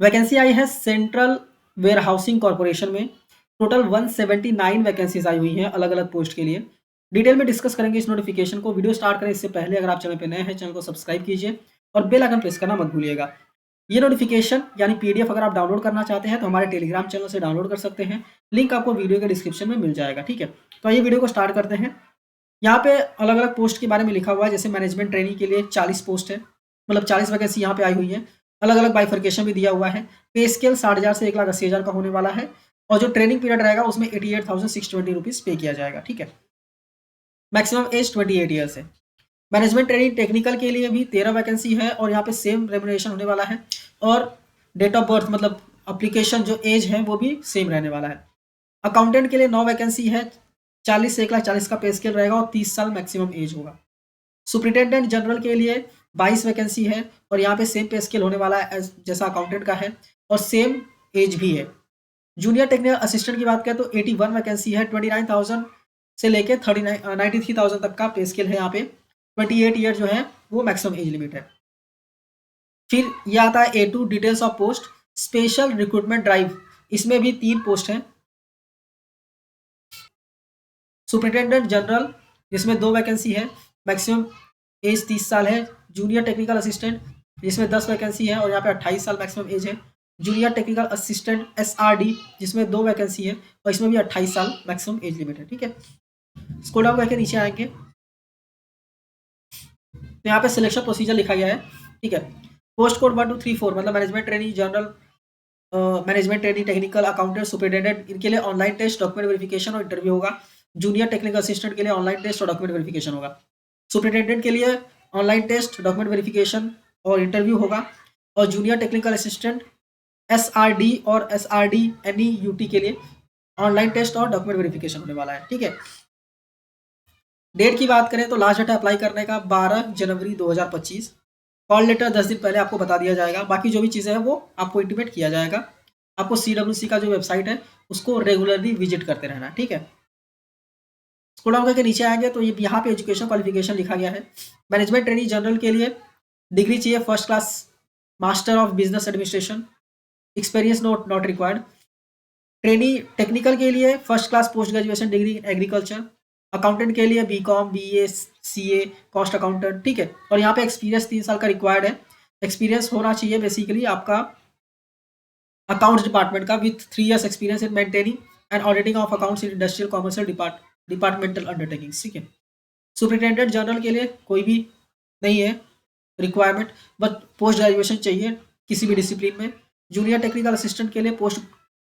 Vacancy आई है central where housing corporation में। Total 179 vacancies आई हुई हैं अलग अलग पोस्ट के लिए। डिटेल में डिस्कस करेंगे इस नोटिफिकेशन को। वीडियो स्टार्ट करें इससे पहले अगर आप चैनल पर नए हैं, चैनल को सब्सक्राइब कीजिए और बेल आइकन प्रेस करना मत भूलिएगा। ये नोटिफिकेशन यानी पीडीएफ अगर आप डाउनलोड करना चाहते हैं तो हमारे टेलीग्राम चैनल से डाउनलोड कर सकते हैं। लिंक आपको वीडियो के डिस्क्रिप्शन में मिल जाएगा। ठीक है, तो आइए वीडियो को स्टार्ट करते हैं। यहाँ पे अलग अलग पोस्ट के बारे में लिखा हुआ है। जैसे मैनेजमेंट ट्रेनिंग के लिए 40 पोस्ट है, मतलब 40 वैकेंसी यहाँ पे आई हुई है। अलग अलग बाइफर्केशन भी दिया हुआ है। पे स्केल 60,000 से 1,80,000 का होने वाला है और जो ट्रेनिंग पीरियड रहेगा उसमें 88,620 रुपीज़ पे किया जाएगा। ठीक है, मैक्सिमम एज 28 ईयर्स है। मैनेजमेंट ट्रेनिंग टेक्निकल के लिए भी 13 वैकेंसी है और यहाँ पे सेम रेमुनरेशन होने वाला है और डेट ऑफ बर्थ मतलब अप्लीकेशन जो एज है वो भी सेम रहने वाला है। अकाउंटेंट के लिए 9 वैकेंसी है। 40 से 1,40,000 का पे स्केल रहेगा और 30 साल मैक्सिमम एज होगा। सुप्रिटेंडेंट जनरल के लिए 22 वैकेंसी है और यहाँ पे सेम पे स्केल होने वाला है जैसा अकाउंटेंट का है और सेम एज भी है। जूनियर टेक्निकल असिस्टेंट की बात करें तो 81 वैकेंसी है। 29,000 से लेके 93,000 तक का पे स्केल है। यहाँ पे 28 ईयर जो है वो मैक्सिमम एज लिमिट है। फिर ये आता है A2 details of post special recruitment drive. इसमें भी 3 पोस्ट हैं। सुप्रिटेंडेंट जनरल जिसमें 2 वैकेंसी है, मैक्सिमम एज 30 साल है। जूनियर टेक्निकल असिस्टेंट जिसमें 10 वैकेंसी है और यहाँ पे 28 साल मैक्सिमम एज है। जूनियर टेक्निकल असिस्टेंट SRD जिसमें 2 वैकेंसी है और इसमें भी 28 साल मैक्सिमम एज लिमिट है। ठीक है, स्क्रॉल डाउन करके नीचे आएंगे तो यहाँ पे सिलेक्शन प्रोसीजर लिखा गया है। ठीक है, पोस्ट कोड 1 2 3 4 मतलब management training general, management training technical accountant superintendent, इनके लिए ऑनलाइन टेस्ट डॉक्यूमेंट वेरिफिकेशन और इंटरव्यू होगा। जूनियर टेक्निकल असिस्टेंट के लिए ऑनलाइन टेस्ट और डॉक्यूमेंट वेरिफिकेशन होगा। सुपरिटेंडेंट के लिए ऑनलाइन टेस्ट डॉक्यूमेंट वेरिफिकेशन और इंटरव्यू होगा और जूनियर टेक्निकल असिस्टेंट SRD और SRD NEUT के लिए ऑनलाइन टेस्ट और डॉक्यूमेंट वेरिफिकेशन होने वाला है। ठीक है, डेट की बात करें तो लास्ट डेट अप्लाई करने का 12 जनवरी 2025। कॉल लेटर 10 दिन पहले आपको बता दिया जाएगा। बाकी जो भी चीज़ें हैं वो आपको इंटीमेट किया जाएगा। आपको CWC का जो वेबसाइट है उसको रेगुलरली विजिट करते रहना है। ठीक है, स्क्रॉल डाउन करके नीचे आएंगे तो ये यहाँ पे एजुकेशन क्वालिफिकेशन लिखा गया है। मैनेजमेंट ट्रेनिंग जनरल के लिए डिग्री चाहिए first class master of business administration, experience not required. Trainee technical के लिए first class post graduation degree in agriculture. Accountant के लिए BCom BA CA cost accountant. ठीक है, और यहाँ पे एक्सपीरियंस 3 साल का रिक्वायर्ड है। एक्सपीरियंस होना चाहिए बेसिकली आपका अकाउंट्स डिपार्टमेंट का with 3 years experience in maintaining and auditing of accounts in industrial commercial departmental undertakings. ठीक है, सुपरिटेंडेंट जनरल के लिए कोई भी नहीं है रिक्वायरमेंट, बट पोस्ट ग्रेजुएशन चाहिए किसी भी डिसिप्लिन में। जूनियर टेक्निकल असिस्टेंट के लिए पोस्ट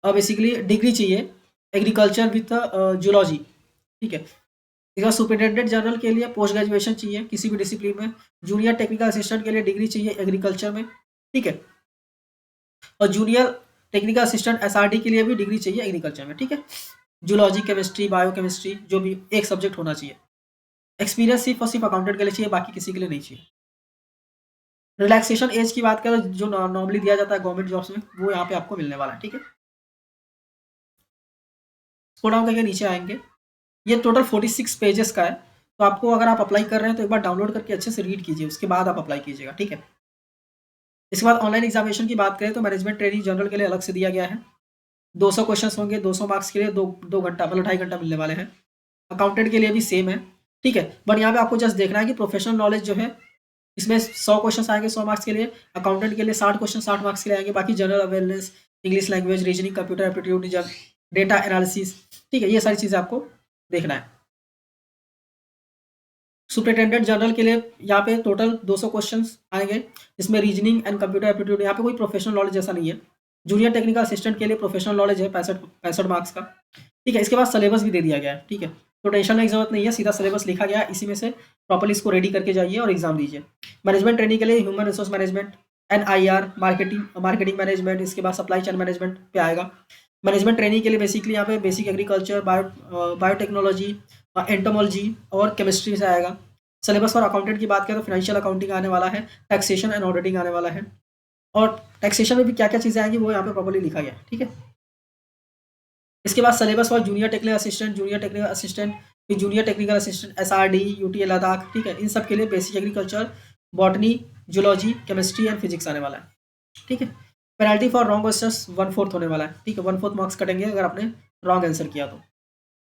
बेसिकली डिग्री चाहिए एग्रीकल्चर विथ जूलॉजी। ठीक है, इसका सुपरिटेंडेंट जनरल के लिए पोस्ट ग्रेजुएशन चाहिए किसी भी डिसिप्लिन में। जूनियर टेक्निकल असिस्टेंट के लिए डिग्री चाहिए एग्रीकल्चर में। ठीक है, और जूनियर टेक्निकल असिस्टेंट SRD के लिए भी डिग्री चाहिए एग्रीकल्चर में। ठीक है, जूलॉजी केमिस्ट्री बायोकेमिस्ट्री जो भी एक सब्जेक्ट होना चाहिए। एक्सपीरियंस सिर्फ और सिर्फ अकाउंटेंट के लिए चाहिए, बाकी किसी के लिए नहीं चाहिए। रिलैक्सेशन एज की बात करें जो नॉर्मली दिया जाता है गवर्नमेंट जॉब्स में वो यहाँ पे आपको मिलने वाला है। ठीक है, स्क्रॉल डाउन करके नीचे आएंगे। ये टोटल 46 पेजेस का है, तो आपको अगर आप अप्लाई कर रहे हैं तो एक बार डाउनलोड करके अच्छे से रीड कीजिए, उसके बाद आप अप्लाई कीजिएगा। ठीक है, इसके बाद ऑनलाइन एग्जामिनेशन की बात करें तो मैनेजमेंट ट्रेनिंग जनरल के लिए अलग से दिया गया है। 200 क्वेश्चन होंगे, 200 मार्क्स के लिए 2 घंटा मतलब 2.5 घंटा मिलने वाले हैं। अकाउंटेंट के लिए भी सेम है। ठीक है, बट यहाँ पे आपको जस्ट देखना है कि प्रोफेशनल नॉलेज जो है इसमें 100 क्वेश्चन आएंगे 100 मार्क्स के लिए। अकाउंटेंट के लिए 60 क्वेश्चन 60 मार्क्स के लिए आएंगे। बाकी general awareness, English language, reasoning, computer aptitude, data analysis, ठीक है, ये सारी चीज़ें आपको देखना है। सुपरिटेंडेंट जनरल के लिए यहाँ पे टोटल 200 क्वेश्चन आएंगे, जिसमें रीजनिंग एंड कंप्यूटर एप्टीट्यूड, यहाँ पे कोई प्रोफेशनल नॉलेज जैसा नहीं है। जूनियर टेक्निकल असिस्टेंट के लिए प्रोफेशनल नॉलेज है 65 मार्क्स का। ठीक है, इसके बाद सिलेबस भी दे दिया गया है। ठीक है, तो टेंशन लेने की जरूरत नहीं है, सीधा सिलेबस लिखा गया है, इसी में से प्रॉपर्ली इसको रेडी करके जाइए और एग्जाम दीजिए। मैनेजमेंट ट्रेनिंग के लिए human resource management, NIR, marketing management, इसके बाद सप्लाई चेन मैनेजमेंट पे आएगा। मैनेजमेंट ट्रेनिंग के लिए बेसिकली यहाँ पे बेसिक एग्रीकल्चर, बायोटेक्नोलॉजी, एंटोमोलॉजी और केमिस्ट्री से आएगा। सिलेबस फॉर अकाउंटेंट की बात करें तो फाइनेंशियल अकाउंटिंग आने वाला है, टैक्सेशन एंड ऑडिटिंग आने वाला है, और टैक्सेशन में भी क्या क्या चीज़ें आएंगी वो यहाँ पे प्रॉपर्ली लिखा गया है। ठीक है, इसके बाद syllabus for junior technical assistant, फिर junior technical assistant SRD UT Ladakh. ठीक है, इन सब के लिए basic agriculture, botany, zoology, chemistry and physics आने वाला है। ठीक है, पेनल्टी फॉर रॉन्ग आंसर्स 1/4 होने वाला है, ठीक है, 1/4 मार्क्स कटेंगे अगर आपने रॉन्ग आंसर किया तो,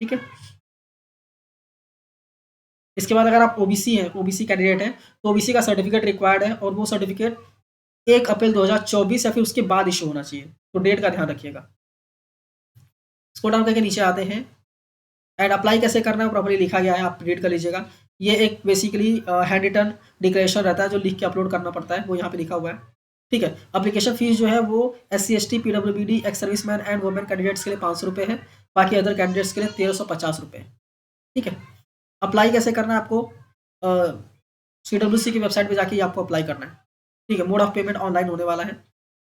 ठीक है। इसके बाद अगर आप ओबीसी हैं, ओबीसी कैंडिडेट हैं, तो ओबीसी का सर्टिफिकेट रिक्वायर्ड है और वो सर्टिफिकेट 1 अप्रैल 2024 या फिर उसके बाद इश्यू होना चाहिए, तो डेट का ध्यान रखिएगा। स्क्रॉल डाउन करके नीचे आते हैं एंड अप्लाई कैसे करना है प्रॉपर्ली लिखा गया है, आप रीड कर लीजिएगा। ये एक बेसिकली हैंड रिटन डिक्लेरेशन रहता है जो लिख के अपलोड करना पड़ता है, वो यहाँ पे लिखा हुआ है, ठीक है। एप्लीकेशन फीस जो है वो SC ST PWBD ex serviceman and women candidates के लिए 500 रुपये है, बाकी अदर कैंडिडेट्स के लिए 1350 रुपये, ठीक है। अप्लाई कैसे करना है आपको, CWC की वेबसाइट पे जाके आपको अप्लाई करना है, ठीक है। मोड ऑफ पेमेंट ऑनलाइन होने वाला है,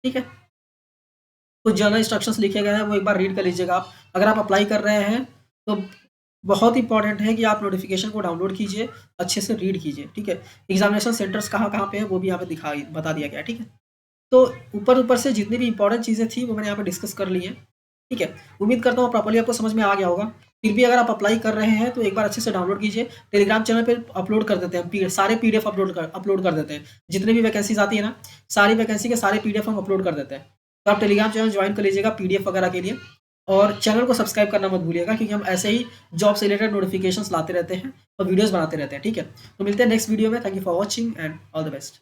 ठीक है। कुछ जनरल इंस्ट्रक्शंस लिखे गए हैं, वो एक बार रीड कर लीजिएगा आप। अगर आप अप्लाई कर रहे हैं तो बहुत इंपॉर्टेंट है कि आप नोटिफिकेशन को डाउनलोड कीजिए, अच्छे से रीड कीजिए, ठीक है। एग्जामिनेशन सेंटर्स कहाँ-कहाँ पे है वो भी यहाँ पे बता दिया गया है, ठीक है। तो ऊपर-ऊपर से जितनी भी इंपॉर्टेंट चीज़ें थी वो मैंने यहाँ पे डिस्कस कर ली हैं, ठीक है। उम्मीद करता हूँ प्रॉपर्ली आपको समझ में आ गया होगा। फिर भी अगर आप अप्लाई कर रहे हैं तो एक बार अच्छे से डाउनलोड कीजिए। टेलीग्राम चैनल पे अपलोड कर देते हैं, सारे PDF अपलोड कर देते हैं। जितनी भी वैकेंसीज़ आती है ना, सारी वैकेंसी के सारे PDF हम अपलोड कर देते हैं। तो आप टेलीग्राम चैनल जॉइन कर लीजिएगा PDF वगैरह के लिए, और चैनल को सब्सक्राइब करना मत भूलिएगा, क्योंकि हम ऐसे ही जॉब से रिलेटेड नोटिफिकेशंस लाते रहते हैं और वीडियोज़ बनाते रहते हैं, ठीक है। तो मिलते हैं नेक्स्ट वीडियो में। Thank you for watching and all the best.